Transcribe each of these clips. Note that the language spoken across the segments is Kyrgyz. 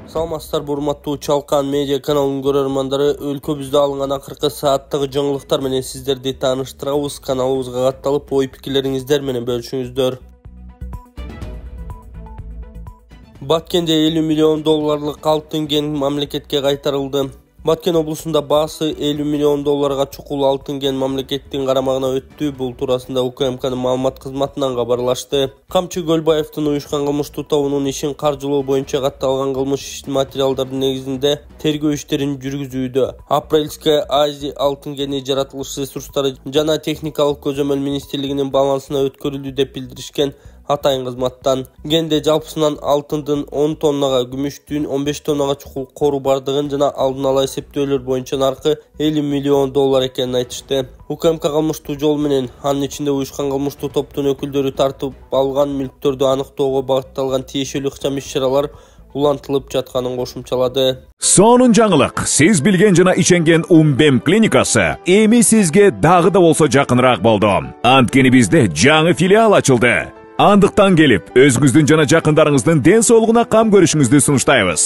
Саламатсыздар, урматтуу Чалкан медиа каналынын көрөрмандары, өлкөбүздө алынган акыркы сааттагы жаңылыктар менен сиздерди тааныштырабыз. Каналыбызга катталып, ой пикирлериңиздер менен бөлүшүңүздөр. Баткенде 50 миллион долларлык алтын кен мамлекетке кайтарылды. Баткен облусунда баасы 50 миллион долларга чукул алтын кен мамлекеттин карамагына өттү. Бул туурасында УКМКнын маалымат кызматынан кабарлашты. Камчы Көлбаевдин уюшкан кылмыштуу тобунун ишин каржылоо боюнча катталган кылмыш ишин материалдардын негизинде тергөө иштерин жүргүзүүдө. Апрельская Азия алтын кени жаратылыш ресурстары жана техникалык көзөмөл министрлигинин балансына өткөрүлдү деп билдиришкен атайын кызматтан. Кенде жалпысынан алтындын 10 тоннага, күмүштүн 15 тоннага чукул кору бардыгын жана алдын ала эсептөөлөр боюнча наркы 50 миллион доллар экенин айтышты. УКМК кылмыштуу жол менен, анын ичинде уюшкан кылмыштуу топтун өкүлдөрү тартып алган мүлктөрдү аныктоого багытталган тиешелүү ыкчам иш-чаралар улантылып жатканын кошумчалады. Сонун жаңылык, сиз билген жана ишенген Умбем клиникасы эми сизге дагы да болсо жакыныраак болду. Анткени бизде жаңы филиал ачылды. Андыктан келип, өзүңүздүн жана жакындарыңыздын ден соолугуна кам көрүшүңүздү сунуштайбыз.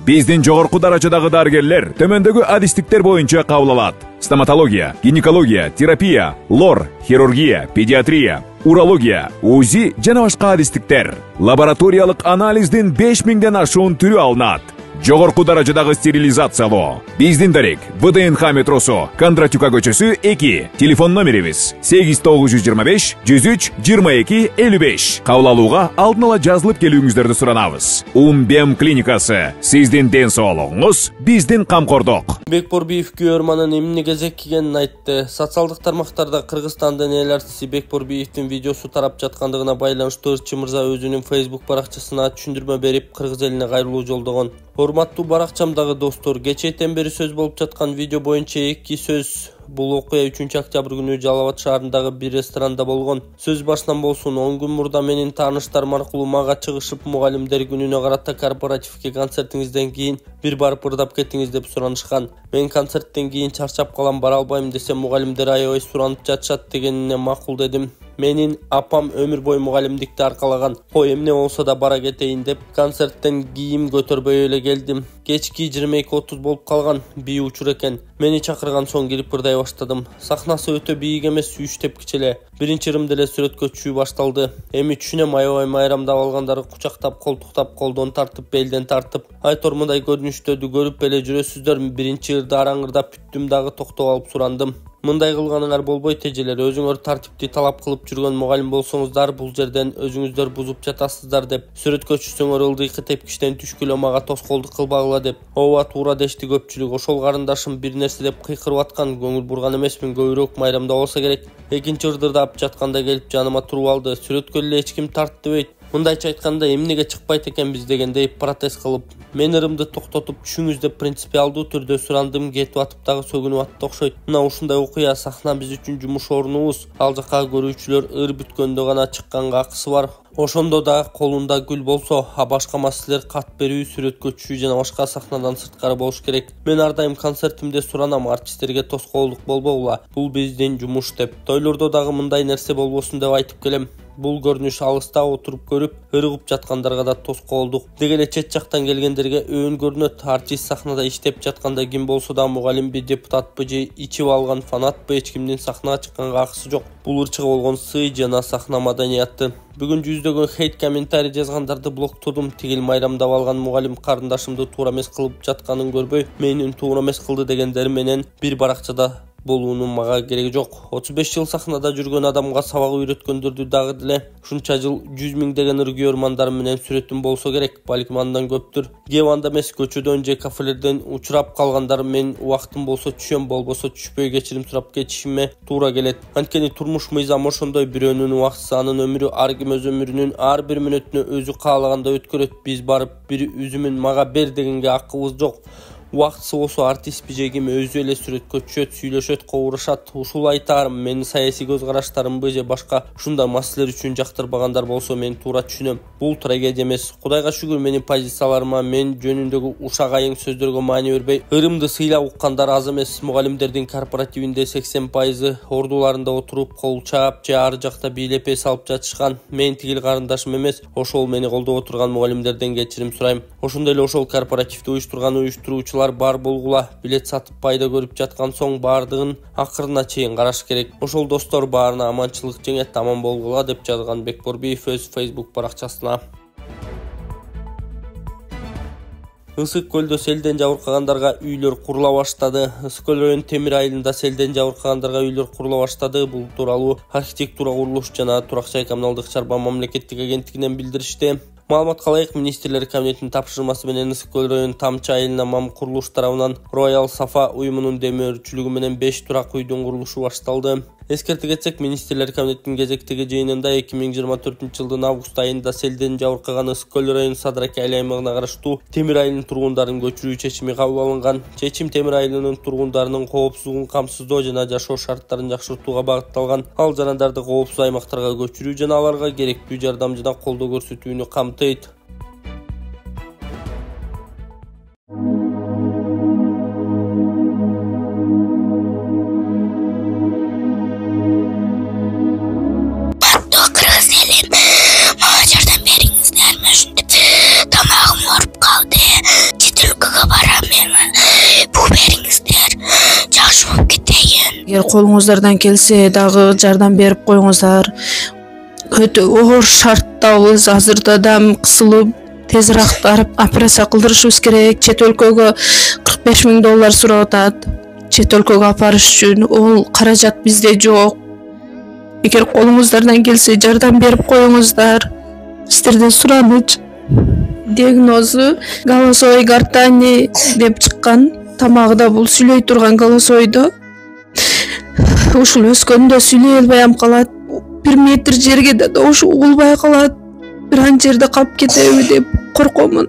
Биздин жогорку даражадагы дарыгерлер төмөндөгү адистиктер боюнча кабыл алат: стоматология, гинекология, терапия, лор, хирургия, педиатрия, урология, УЗИ жана башка адистиктер. Лабораториялык анализдин 5000ден ашуун түрү алынат. Жогорку даражадагы стерилизациялоо. Биздин дарек ВДНХ метросу, Кондратюка көчөсү 2. Телефон номерибиз 8925 103 22 55. Кабыл алууга алдын ала жазылып келүүңүздөрдү суранабыз. Умбем клиникасы. Сиздин ден соолугуңуз, биздин камкордук. Бекборбиев күйөрманын эмне кезек кигенин айтты. Социалдык тармактарда Кыргызстандын эл артисти Бекборбиевдин видеосу тарап жаткандыгына байланыштуу Ырчы мырза өзүнүн Facebook баракчасына түшүндүрмө берип, кыргыз элине кайрылуу жолдогон. Урматтуу баракчамдагы достор, кечээден бери сөз болуп жаткан видео боюнча 2 сөз. Бул окуя 3-октябрь күнү Жалал Абад шаарындагы бир ресторанда болгон. Сөз башынан болсун, 10 күн мурда менин тааныштарым аркылуу мага чыгышып, мугалимдер күнүнө карата корпоративке концертиңизден кийин бир барып ырдап кетиңиз деп суранышкан. Мен концерттен кийин чарчап калам, бара албайм десем, мугалимдер аябай суранып жатышат дегенине макул дедим. Менин апам өмүр бою мугалимдикти аркалаган. Ой, эмне болсо да бара кетейин деп концерттен кийим көтөрбөй эле келдим. Кечки 22:30 болуп калган, бий учур экен. Мени чакырган соң кирип ырдай баштадым. Сахнасы өтө бийик эмес, 3 тепкиче эле. Биринчи ырым деле сүрөткө түшүү башталды. Эми түшүнөм, аябай майрамдап алгандары кучактап, колтуктап, колдон тартып, белден тартып. Айтор мындай көрүнүштөрдү көрүп эле жүрөсүздөр. Биринчи ырды араңырдап бүттүм дагы, токтоп алып сурандым. Мындай кылганыңар болбойт эжелер, өзүңөр тартипти талап кылып жүргөн мугалим болсоңуздар, бул жерден өзүңүздөр бузуп жатасыздар деп. Сүрөткө түшсөңөр ылдыйкы тепкичтен түшкүлө мага тоскоолдук кылбагыла деп. Ооба, туура дешти көпчүлүк. Ошол карындашым бир нерсе деп кыйкырып аткан, көңүл бурган эмесмин, көбүрөөк майрамда болсо керек. Экинчи ырдырдап жатканда келип жаныма туруп алды. Сүрөткө эле эч ким тартпайт. Мындайча айтканда, эмнеге чыкпайт экенбиз дегендей протест кылып, мен ырымды токтотуп түшүңүз деп принципиалдуу түрдө сурандым. Кетип атып дагы сөгүнүп атты окшойт. Мына ушундай окуя, сахна биз үчүн жумуш орнубуз. Ал жакка көрүүчүлөр ыр бүткөндө гана чыкканга акысы бар. Ошондо да колунда гүл болсо, а башка маселелер кат берүү, сүрөткө түшүү жана башка сахнадан сырткары болуш керек. Мен ар дайым концертимде суранам, артисттерге тоскоолдук болбогула. Бул биздин жумуш деп. Тойлордо дагы мындай нерсе болбосун деп айтып келем. Бул көрүнүш алыста отуруп көрүп, ыргып жаткандарга да тоскоолдук. Деги эле чет жактан келгендерге өөн көрүнөт. Артист сахнада иштеп жатканда ким болсо да, мугалимби, депутатпы же ичип алган фанатпы, эч кимдин сахнага чыкканга акысы жок. Бул ырчыга болгон сый жана сахна маданияты. Бүгүн жүздөгөн хейт комментарий жазгандарды блоктодум. Тигил майрамдап алган мугалим карындашымды туура эмес кылып жатканын көрбөй, менин туура эмес кылды дегендер менен бир баракчада болуунун мага кереги жок. 35 жыл сахнада жүргөн адамга сабак үйрөткөндөрдү дагы деле ушунча жыл 100 миңдеген ыр күйөрмандар менен сүрөтүм болсо керек. Балким андан көптүр. Кеп эмес, көчөдөн же кафелерден учурап калгандар мен убактым болсо түшөм, болбосо түшпөй кечирим сурап кетишиме туура келет. Анткени турмуш мыйзам ошондой, бирөөнүн убактысы, анын өмүрү, ар ким өз өмүрүнүн ар бир мүнөтүнө өзү каалаганда өткөрөт. Биз барып бир үзүмүн мага бер дегенге акыбыз жок. Убактысы болсо артистпи же ким өзү эле сүрөткө түшөт, сүйлөшөт, кобурушат. Ушул айтаарым менин саясий көз караштарымбы же башка ушундай маселелер үчүн жактырбагандар болсо мен туура түшүнөм. Бул трагедия эмес. Кудайга шүгүр менин позицияларыма, мен жөнүндөгү ушак айың сөздөргө маани бербей, ырымды сыйлап уккандар аз эмес. Мугалимдердин корпоративинде 80% ордуларында отуруп, кол чаап же ар жакта бийлеп эс алып жатышкан. Мен тигил карындашым эмес, ошол мени колдоп отурган мугалимдерден кечирим сурайм. Ошондой эле ошол корпоративди уюштурган уюштуруучулар бар болгула, билет сатып пайда көрүп жаткан соң бардыгын акырына чейин караш керек. Ошол достор баарына аманчылык жеңет, аман болгула деп жазган Бекборбиев өз Facebook баракчасына. Ысык көлдө селден жабыркагандарга үйлөр курула баштады. Ысык көл районунун Темир айылында селден жабыркагандарга үйлөр курула баштады. Бул тууралуу архитектура, курулуш жана турак жай коммуналдык чарба мамлекеттик агенттигинен билдиришти. Маалыматка ылайык, министрлер кабинетинин тапшырмасы менен Ысык көл районунун Тамчы айылына МАМ курулуш тарабынан Royal Safa уюмунун демөөрчүлүгү менен 5 турак үйдүн курулушу башталды. Эскерте кетсек, министрлер кабинетинин кезектеги жыйынында 2024-жылдын август айында селден жабыркаган Ысык көл районунун Садрак айыл аймагына караштуу Темир айылынын тургундарын көчүрүү чечими кабыл алынган. Чечим Темир айылынын тургундарынын коопсуздугун камсыздоо жана жашоо шарттарын жакшыртууга багытталган. Ал жарандарды коопсуз аймактарга көчүрүү жана аларга керектүү жардам жана колдоо көрсөтүүнү камтыйт. Эгер колуңуздардан келсе дагы жардам берип коюңуздар. Өтө оор шарттабыз. Азырда дам кысылып, тезирээк барып операция кылдырышыбыз керек. Чет өлкөгө $45,000 сурап атат. Чет өлкөгө апарыш үчүн ол каражат бизде жок. Эгер колуңуздардан келсе жардам берип коюңуздар. Сиздерден сураныч. Диагнозу голосовой гортани деп чыккан. Тамагыда бул сүйлөй турган голосойдо. Ушул өскөндө сүйлөй албай калат. 1 метр жерге да ушу угулбай калат. Бир ан жерде калып кетеби деп коркомун.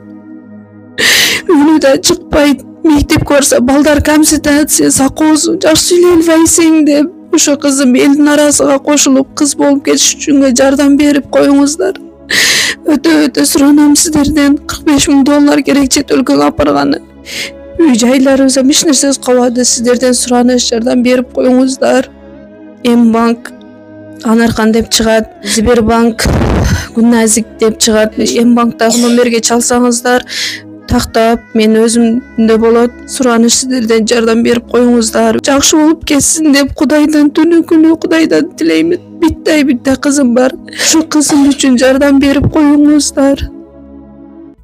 Үйүнө да чыкпайт. Мектепке барса балдар консультация, сакоосу жакшы сүйлөй албайсың деп. Ошо кызым элдин арасына кошулуп кыз болуп кетиш үчүн жардам берип коюңуздар. Өтө суранам сиздерден. $45,000 керек чет өлкөгө апарганы. Үй жайларыбыз эч нерсебиз калбады. Сиздерден сураныш, жардам берип коюңуздар. М-банк Анаркан деп чыгат, Сбербанк Гүнназик деп чыгат. М-банктагы номерге чалсаңыздар тактап мен өзүмдө болот. Сураныш, сиздерден жардам берип коюңуздар. Жакшы болуп кетсин деп Кудайдан түнү күнү Кудайдан тилеймин. Битте кызым бар. Ошо кызым үчүн жардам берип коюңуздар.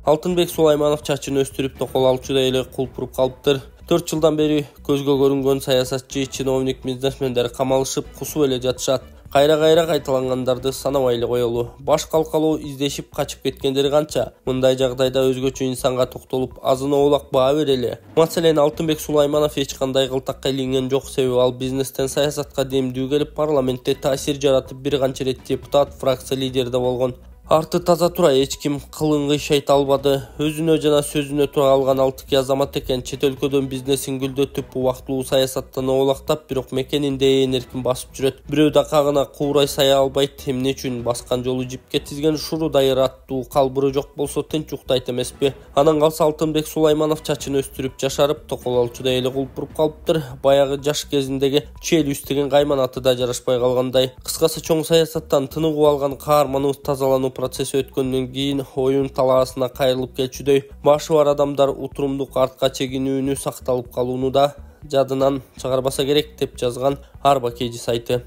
Алтынбек Сулайманов чачын өстүрүп токол алчудай эле кулпуруп калыптыр. 4 жылдан бери көзгө көрүнгөн саясатчы, чиновник, бизнесмендер камалышып, кусуп эле жатышат. Кайра кайталангандарды санабай эле коелу. Баш калкалоо издешип качып кеткендер канча? Мындай жагдайда өзгөчө инсанга токтолуп, азын оолак баа берели. Маселен, Алтынбек Сулайманов эч кандай кылтакка илинген жок, себеби ал бизнестен саясатка демдүү келип, парламентте таасир жаратып, бир канча рет депутат, фракция лидери да болгон. Арты таза тура, эч ким кылыңгы шайт албады. Өзүнө жана сөзүнө тура алган алтыки азамат экен. Чет өлкөдөн бизнесин гүлдөтүп, убактылуу саясаттан оолактап, бирок мекенинде эркин басып жүрөт. Бирөө да кагына куурай сая албайт. Эмне үчүн баскан жолу жипке тизген шуру дайыр аттуу калбыры жок болсо тынч уктайт эмеспи? Анан калса Алтынбек Сулайманов чачын өстүрүп жашарып, токол алчудай эле кулпуруп калыптыр. Баягы жаш кезиндеги челюсть деген кайманаты да жарашпай калгандай. Кыскасы, чоң саясаттан тыныгып алган каарманыбыз тазалануу процесси өткөндөн кийин оюн талаасына кайрылып келчүдөй. Башы бар адамдар утурумдук артка чегинүүнү сакталып калууну да жадынан чыгарбаса керек деп жазган Арба Кежи сайты.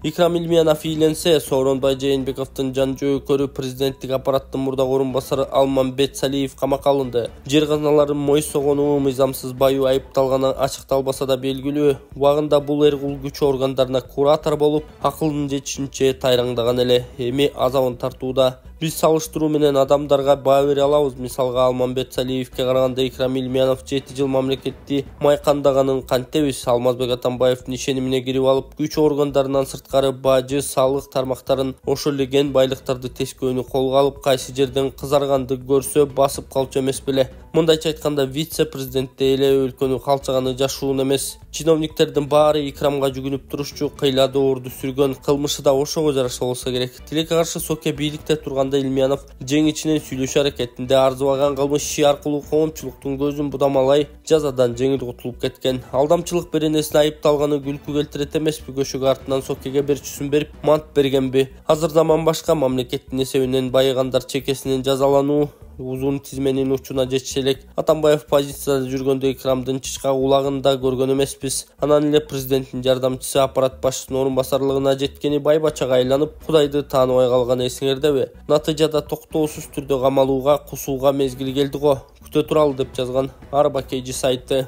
Икрам Илмиянов ийленсе, Сооронбай Жээнбековдун жан жөөкөрү президенттик аппараттын мурдагы орун басары Алмамбет Салиев камакка алынды. Жер казналарын мойсогонуу, мыйзамсыз баюу айыпталганы ачыкталбаса да белгилүү. Убагында бул эр кул күч органдарына куратор болуп, акылдын жетишинче тайраңдаган эле. Эми азабын тартууда. Биз салыштыруу менен адамдарга баа бере алабыз. Мисалга Алмамбет Салиевке караганда Икрам Илмиянов 7 жыл мамлекетти майкандаганын кантебиз? Алмазбек Атамбаевдин ишенимине кирип алып, күч органдарынан сырткары бажы, салык тармактарын ошол эле кен байлыктарды тескөөнү колго алып, кайсы жерден кызарганды көрсө басып калчу эмес беле? Мындайча айтканда, вице-президент эле өлкөнү калчаганы жашуун эмес. Чиновниктердин баары Икрамга жүгүнүп турушчу, кыйла доорду сүргөн, кылмышы да ошого жараша болсо керек. Тилекке каршы Соке бийликте турганда Илмиянов жеңичинен сүйлөшүү аракетинде арзыбаган кылмыш иши аркылуу коомчулуктун көзүн будамалай жазадан жеңил кутулуп кеткен. Алдамчылык беренесине айыпталганы күлкү келтирет эмеспи? Көшөгө артынан Сокеге берчүсүн берип мант бергенби? Азыр заман башка, мамлекеттин эсебинен байыгандар чекесинен жазалануу узун тизменин учуна жетише элек. Атамбаев позицияда жүргөндө Икрамдын чычка улагында көргөн эмеспиз. Анан эле президенттин жардамчысы аппарат башчысынын орун басарлыгына жеткени байбачага айланып, Кудайды тааныбай калган эсиңердеби? Натыйжада токтоосуз түрдө камалууга, кусууга мезгил келди го. Күтө туралы деп жазган Арбакейжи сайты.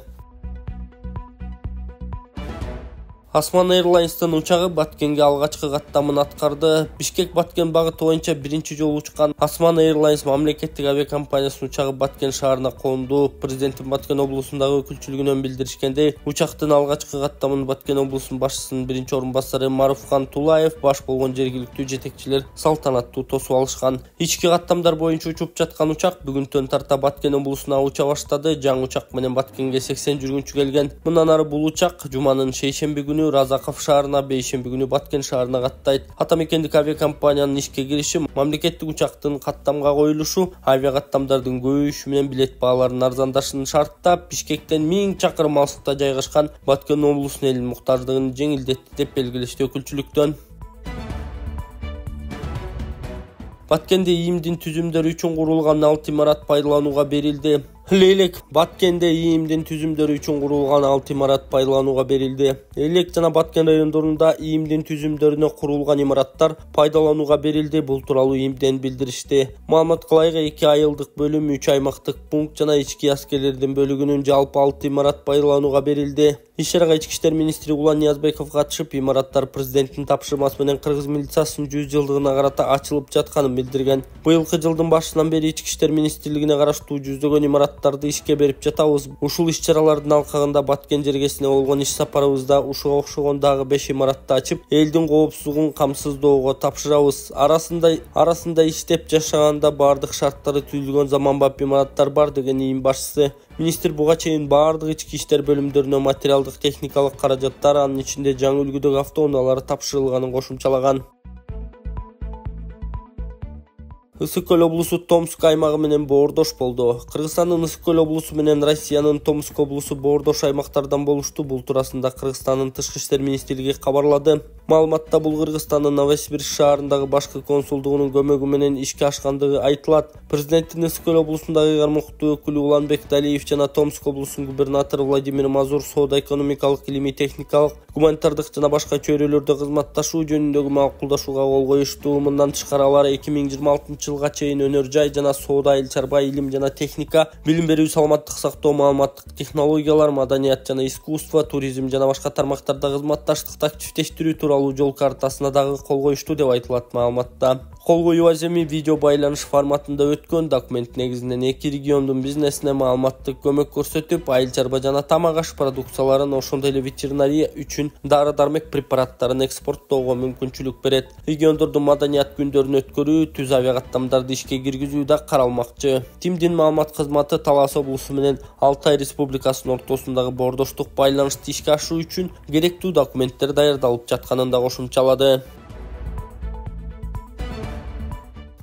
Осман Airlines'тын учагы Баткенге алгачкы каттамын аткарды. Бишкек-Баткен багыты боюнча биринчи жолу учкан Осман Airlines мамлекеттик авиакомпаниясынын учагы Баткен шаарына коонду. Президенттин Баткен облусундагы өкүлчүлүгүнөн билдиришкендей, учактын алгачкы каттамын Баткен облусунун башчысынын биринчи орун басары Маруфхан Тулаев баш болгон жергиликтүү жетекчилер салтанаттуу тосуп алышкан. Ички каттамдар боюнча учуп жаткан учак бүгүнтөн тарта Баткен облусуна уча баштады. Жаңы учак менен Баткенге 80 жүргүнчү келген. Мындан ары бул учак жуманын шейшемби күнү Разаков шаарына, бейшемби күнү Баткен шаарына каттайт. Атамекендик авиакомпаниянын ишке кириши, мамлекеттик учактын каттамга коюлушу, авиакаттамдардын көбөйүшү менен билет бааларынын арзандашын шарттап, Бишкектен 1000 чакырым алыстыкта жайгашкан Баткен облусунун элин муктаждыгын жеңилдетти деп белгилешти өкүлчүлүктөн. Баткенде ИИМдин түзүмдөрү үчүн курулган 6 имарат пайдаланууга берилди. Элек Баткенде ИИМдин түзүмдөрү үчүн курулган 6 имарат пайдаланууга берилди. Элек жана Баткен райондорунда ИИМдин түзүмдөрүнө курулган имараттар пайдаланууга берилди. Бул тууралуу ИИМден билдиришти. Маалыматка ылайык 2 айылдык бөлүм, 3 аймактык пункт жана ички аскерлердин бөлүгүнүн жалпы 6 имарат пайдаланууга берилди. Иш-чарага Ички иштер министри Улан Ниязбеков катышып, имараттар президенттин тапшырмасы менен кыргыз милициясынын 100 жылдыгына карата ачылып жатканын билдирген. Быйылкы жылдын башынан бери Ички иштер министрлигине караштуу жүздөгөн имараттарды ишке берип жатабыз. Ушул иш-чаралардын алкагында Баткен жергесине болгон иш сапарыбызда ушуга окшогон дагы 5 имаратты ачып, элдин коопсуздугун камсыздоого тапшырабыз. Арасында иштеп жашаганда бардык шарттары түзүлгөн заманбап имараттар бар деген ИИМ башчысы. Министр буга чейин бардык ички иштер бөлүмдөрүнө материалдык техникалык каражаттар, анын ичинде жаңы үлгүдөгү автоунаалар тапшырылганын кошумчалаган. Ысык-Көл облусу Томск аймагы менен боордош болду. Кыргызстандын Ысык-Көл облусу менен Россиянын Томск облусу боордош аймактардан болушту. Бул туурасында Кыргызстандын Тышкы иштер министрлиги кабарлады. Маалыматта бул Кыргызстандын Новосибирск шаарындагы башкы консулдугунун көмөгү менен ишке ашкандыгы айтылат. Президенттин Ысык-Көл облусундагы кармактуу өкүлү Уланбек Далиев жана Томск облусунун губернатору Владимир Мазур соода-экономикалык, илимий-техникалык, гуманитардык жана башка чөйрөлөрдө кызматташуу жөнүндөгү макулдашууга кол коюшту. Мындан тышкары алар 2026 жылга чейин өнөр жай жана соода, эл чарба, илим жана техника, билим берүү, саламаттык сактоо, маалыматтык технологиялар, маданият жана искусство, туризм жана башка тармактарда кызматташтыкты активдештирүү тууралуу жол картасына дагы кол коюшту деп айтылат маалыматта. Кол коюу аземи видео байланыш форматында өткөн. Документ негизинен 2 региондун бизнесине маалыматтык көмөк көрсөтүп, айыл чарба жана тамак аш продукцияларын, ошондой эле ветеринария үчүн дары-дармек препараттарын экспорттоого мүмкүнчүлүк берет. Региондордун маданият күндөрүн өткөрүү, түз авиакаттамдарды ишке киргизүү да каралмакчы. ТИМдин маалымат кызматы Талас облусу менен Алтай Республикасынын ортосундагы боордоштук байланышты ишке ашыруу үчүн керектүү документтер даярдалып жатканын да кошумчалады.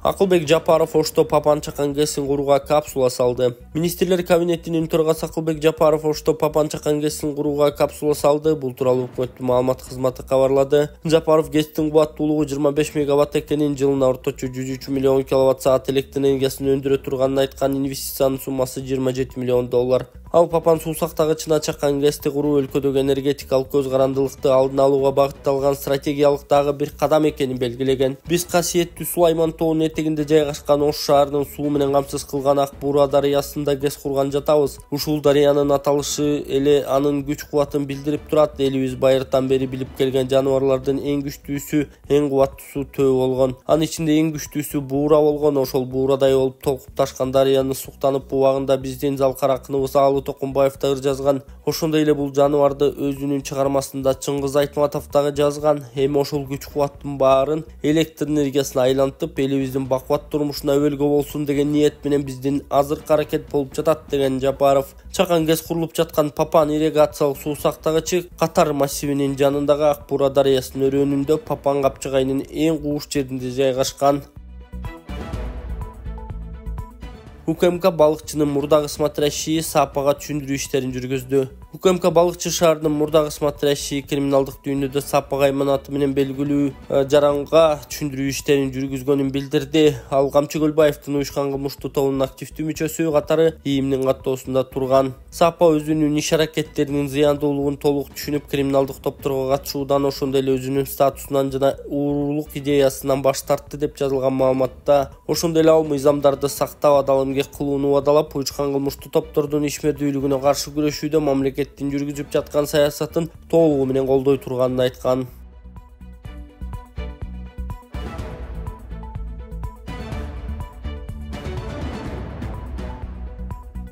Акылбек Жапаров Ошто Папанчакан ГЭСин курууга капсула салды. Министрлер кабинетинин төрагасы Акылбек Жапаров Ошто Папанчакан ГЭСин курууга капсула салды. Бул тууралуу өкмөттүн маалымат кызматы кабарлады. Жапаров ГЭСтин кубаттуулугу 25 мегаватт экенин, жылына орточо 103 миллион киловатт-саат электр энергиясын өндүрө турганын айткан. Инвестициянын суммасы $27 миллион. Ал Папан суу сактагычына чаккан ГЭСти куруу өлкөдөгү энергетикалык көз карандылыкты алдын алууга багытталган стратегиялык дагы бир кадам экенин белгилеген. Биз касиеттүү Сулайман тоонун этегинде жайгашкан Ош шаарынын суу менен камсыз кылган Ак Буура дарыясында ГЭС курган жатабыз. Ушул дарыянын аталышы эле анын күч кубатын билдирип турат. Элибиз байыртан бери билип келген жаныбарлардын эң күчтүүсү, эң кубаттуусу Төө болгон. Анын ичинде эң күчтүүсү Буура болгон. Ошол Буурадай болуп толкуп ташкан дарыяны суктанып убагында биздин залкар акыныбыз Аалы Токунбаев дагы жазган. Ошондой эле бул жаныбарды өзүнүн чыгармасында Чыңгыз Айтматов дагы жазган. Эми ошол күч кубаттын баарын электр энергиясына айлантып, элибиздин бакубат турмушуна өбөлгө болсун деген ниет менен биздин азыркы аракет болуп жатат деген Жапаров. Чакан ГЭС курулуп жаткан Папан ирригациялык суу сактагычы Катар массивинин жанындагы Ак Буура дарыясынын өрөөнүндө Папан капчыгайынын эң кууш жеринде жайгашкан. УКМК балыкчынын мурдагы смотрящийи Сапага түшүндүрүү иштерин жүргүздү. УКМК балыкчы шаарынын мурдагы смотрящийи криминалдык дүйнөдө Сапага айманаты менен белгилүү жаранга түшүндүрүү иштерин жүргүзгөнүн билдирди. Ал Камчы Көлбаевдин уюшкан кылмыштуу тобунун активдүү мүчөсү катары ИИМдин каттоосунда турган. Сапа өзүнүн иш аракеттеринин зыяндуулугун толук түшүнүп, криминалдык топторго катышуудан, ошондой эле өзүнүн статусунан жана уурулук идеясынан баш тартты деп жазылган маалыматта. Ошондой эле ал мыйзамдарды сактап, адал кылууну убадалап, уюшкан кылмыштуу топтордун ишмердүүлүгүнө каршы күрөшүүдө мамлекеттин жүргүзүп жаткан саясатын толугу менен колдой турганын айткан.